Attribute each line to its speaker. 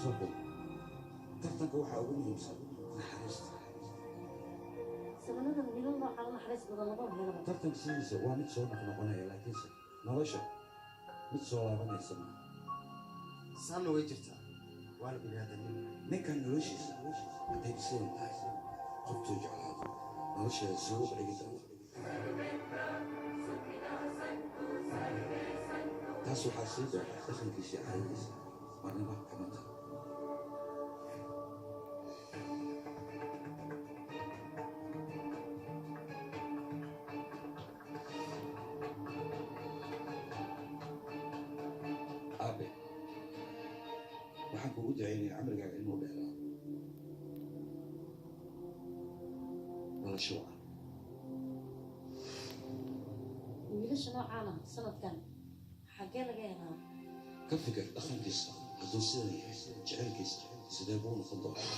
Speaker 1: صبر tartanka waxaa ugu muhiimsan naxariista
Speaker 2: sabanada midna nooca naxariis badan laba helo
Speaker 1: tartanka sidiisa waa mid soo noqnoqonaya laakiinse nolosha mid soo laabanaysa
Speaker 3: saana way jirtaa waa la biniaadanimo
Speaker 1: ninkan noloshiisa hadday bisayn tahay qoftuu jeclaado nolosheeda soo dhigi doonta taas waxaa sii dooxa dhaqankiisa caadadiisa marnaba kama taha aabe waxaan kugu ducaynaya camrigaaga inuu dheeraado nolosha waa
Speaker 2: wiilasha noocaana sanadkan xaggee laga helaa
Speaker 1: ka fikir dhaqankiisa hadduu sidan yahay jecelkiisa sidee buu noqon doonaa